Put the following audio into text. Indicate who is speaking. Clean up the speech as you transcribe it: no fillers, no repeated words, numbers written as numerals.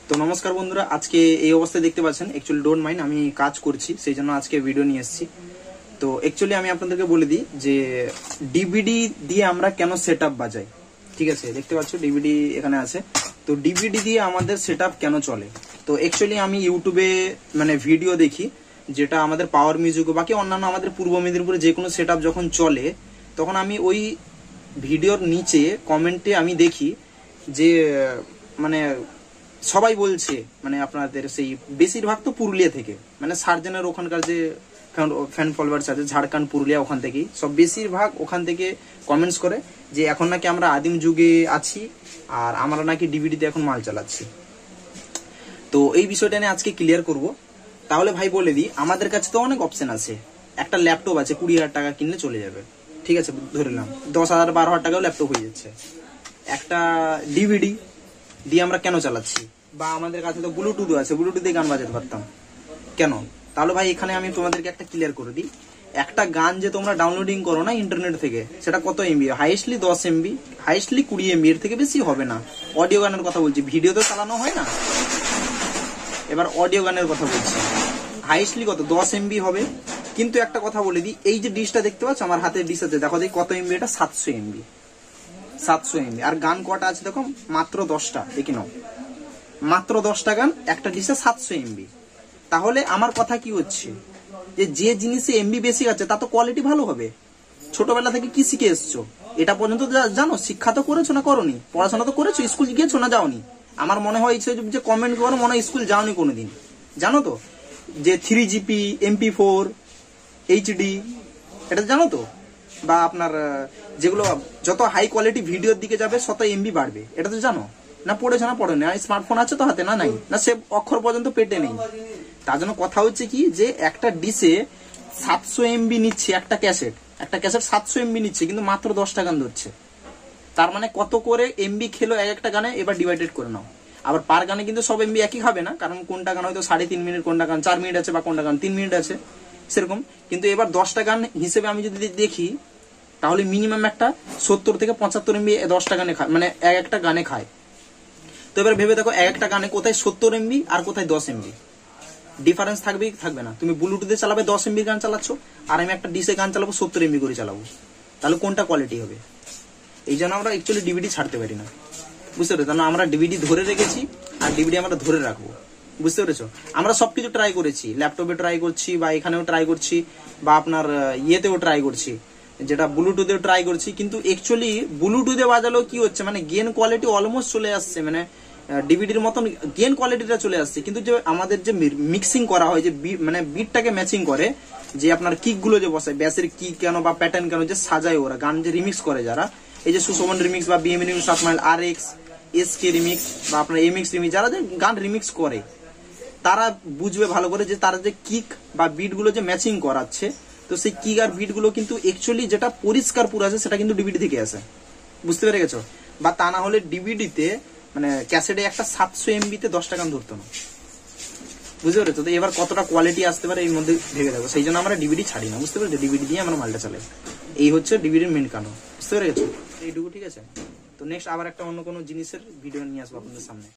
Speaker 1: তো নমস্কার বন্ধুরা, আজকে এই অবস্থায় দেখতে পাচ্ছেন অ্যাকচুয়ালি ডোন্ট মাইন্ড আমি কাজ করছি, সেই জন্য আজকে ভিডিও নিয়ে এসেছি। তো অ্যাকচুয়ালি আমি আপনাদেরকে বলে দিই যে ডিভিডি দিয়ে আমরা কেন সেটআপ বাজাই। ঠিক আছে, দেখতে পাচ্ছ ডিভিডি এখানে আছে। তো ডিভিডি দিয়ে আমাদের সেটআপ কেন চলে। তো অ্যাকচুয়ালি আমি ইউটিউবে মানে ভিডিও দেখি, যেটা আমাদের পাওয়ার মিউজিক বাকি অন্যান্য আমাদের পূর্ব মেদিনীপুরে যে কোনো সেটআপ যখন চলে, তখন আমি ওই ভিডিওর নিচে কমেন্টে আমি দেখি যে মানে সবাই বলছে, মানে আপনাদের সেই বেশিরভাগ তো পুরুলিয়া থেকে, মানে সার্জেনের ওখানকার যে ফ্যান ফলোয়ার্স আছে ঝাড়খণ্ড পুরুলিয়া, ওখান থেকেই সব বেশিরভাগ ওখান থেকে কমেন্টস করে যে এখন নাকি আমরা আদিম যুগে আছি আর আমরা নাকি ডিভিডিতে এখন মাল চালাচ্ছি। তো এই বিষয়টা নিয়ে আজকে ক্লিয়ার করব। তাহলে ভাই বলে দিই, আমাদের কাছে তো অনেক অপশন আছে। একটা ল্যাপটপ আছে 20,000 টাকা কিনলে চলে যাবে, ঠিক আছে, ধরে নিলাম 10,000 12,000 টাকাও ল্যাপটপ হয়ে যাচ্ছে। একটা ডিভিডি দিয়ে আমরা কেন চালাচ্ছি, বা আমাদের কাছে তো ব্লুটুথ আছে, ব্লুটুথ দিয়ে গান বাজাতে পারতাম কেন। তাহলে ভাই এখানে আমি তোমাদেরকে একটা ক্লিয়ার করে দিই, একটা গান যে তোমরা ডাউনলোডিং করো না ইন্টারনেট থেকে, সেটা কত এমবি, হাইস্টলি 10 এমবি, হাইস্টলি 20 এমবি, এর থেকে বেশি হবে না। অডিও গানের কথা বলছি, ভিডিও তো চালানো হয় না, এবার অডিও গানের কথা বলছি, হাইস্টলি কত 10 এমবি হবে। কিন্তু একটা কথা বলে দিই, এই যে ডিশটা দেখতে পাচ্ছ আমার হাতে ডিশ আছে, দেখো দেখি কত এমবি, এটা 700 এমবি, 700 এমবি। আর গান কটা আছে দেখো, মাত্র 10টা, দেখি নাও, মাত্র 10টা গান একটা ডিশে 700 এমবি। তাহলে আমার কথা কি হচ্ছে, যে জিনিসে এমবি বেশি আছে তা তো কোয়ালিটি ভালো হবে। ছোটবেলা থেকে কি শিখে এসছো, এটা পর্যন্ত জানো, শিক্ষা তো করেছো না করোনি, পড়াশোনা তো করেছো, স্কুল গিয়েছো না যাওনি। আমার মনে হয় যে কমেন্ট করো মনে হয় স্কুল যাওনি কোনোদিন, জানো তো যে 3GP MP4 HD এটা জানো তো, বা আপনার যেগুলো যত হাই কোয়ালিটি ভিডিওর দিকে যাবে তত এমবি বাড়বে, এটা তো জানো না, পড়েছো না পড়েনি, আর স্মার্টফোন আছে তো হাতে, না নাই না, সে অক্ষর পর্যন্ত পেটে নেই। তার জন্য কথা হচ্ছে কি, যে একটা ডিসে 700 এমবি নিচ্ছে, একটা ক্যাসেট 700 এমবি নিচ্ছে, কিন্তু মাত্র 10টা গান ধরছে। তার মানে কত করে এমবি খেলো এক একটা গানে, এবার ডিভাইডেড করে নাও। আবার পার গানে কিন্তু সব এমবি একই খাবে না, কারণ কোনটা গান হয়তো 3.5 মিনিট, কোনটা গান 4 মিনিট আছে, বা কোনটা গান 3 মিনিট আছে, সেরকম। কিন্তু এবার 10টা গান হিসেবে আমি যদি দেখি, তাহলে মিনিমাম একটা 70 থেকে 75 এমবি 10টা গানে খায়, মানে এক একটা গানে খায়। তো এবার ভেবে দেখো, এক একটা গানে কোথায় 70 এমবি আর কোথায় 10 এমবি, ডিফারেন্স থাকবে কি থাকবে না। তুমি ব্লুটুথে চালাবে 10 এমবি গান চালাচ্ছ, আর আমি একটা ডিসে গান চালাবো 70 এমবি করে চালাবো, তাহলে কোনটা কোয়ালিটি হবে। এই জন্য আমরা অ্যাকচুয়ালি ডিভিডি ছাড়তে পারি না, বুঝতে পেরেছো। কারণ আমরা ডিভিডি ধরে রেখেছি, আর ডিভিডি আমরা ধরে রাখবো, বুঝতে পেরেছো। আমরা সবকিছু ট্রাই করেছি, ল্যাপটপে ট্রাই করছি, বা এখানেও ট্রাই করছি, বা আপনার ইয়েতেও ট্রাই করছি, যেটা ব্লুটুথেও ট্রাই করছি। কিন্তু অ্যাকচুয়ালি ব্লুটুথে বাজালেও কি হচ্ছে, মানে গেন কোয়ালিটি অলমোস্ট চলে আসছে, মানে ডিভিডির মতন গেন কোয়ালিটিটা চলে আসছে। কিন্তু যে আমাদের যে মিক্সিং করা হয়, যে মানে বিটটাকে ম্যাচিং করে, যে আপনার কিক গুলো যে বসায়, ব্যাসের কিক কেন বা প্যাটার্ন কেন যে সাজায় ওরা, গান যে রিমিক্স করে যারা, এই যে সুশোভন রিমিক্স বা BM remix, 7 mile RX SK remix, বা আপনার MX রিমিক্স, যারা যে গান রিমিক্স করে তারা বুঝবে ভালো করে যে তারা যে কিক বা বিট গুলো যে ম্যাচিং করাচ্ছে। তো সেই কিক আর বিট গুলো কিন্তু অ্যাকচুয়ালি যেটা পরিষ্কার পুরো আছে, সেটা কিন্তু ডিভিডি থেকে আসে, বুঝতে পেরে গেছো। বা তা না হলে ডিভিডিতে মানে ক্যাসেটে একটা 700 এমবিতে 10টা গান ধরতো না, বুঝতে পেরেছো। তো এবার কতটা কোয়ালিটি আসতে পারে এর মধ্যে ভেবে দেখো। সেই জন্য আমরা ডিভিডি ছাড়ি না, বুঝতে পেরেছো, ডিভিডি দিয়ে আমরা মালটা চালাই। এই হচ্ছে ডিভিডির মেন কারণ, বুঝতে পেরে গেছো। এইটুকু ঠিক আছে। তো নেক্সট আবার একটা অন্য কোনো জিনিসের ভিডিও নিয়ে আসবো আপনাদের সামনে।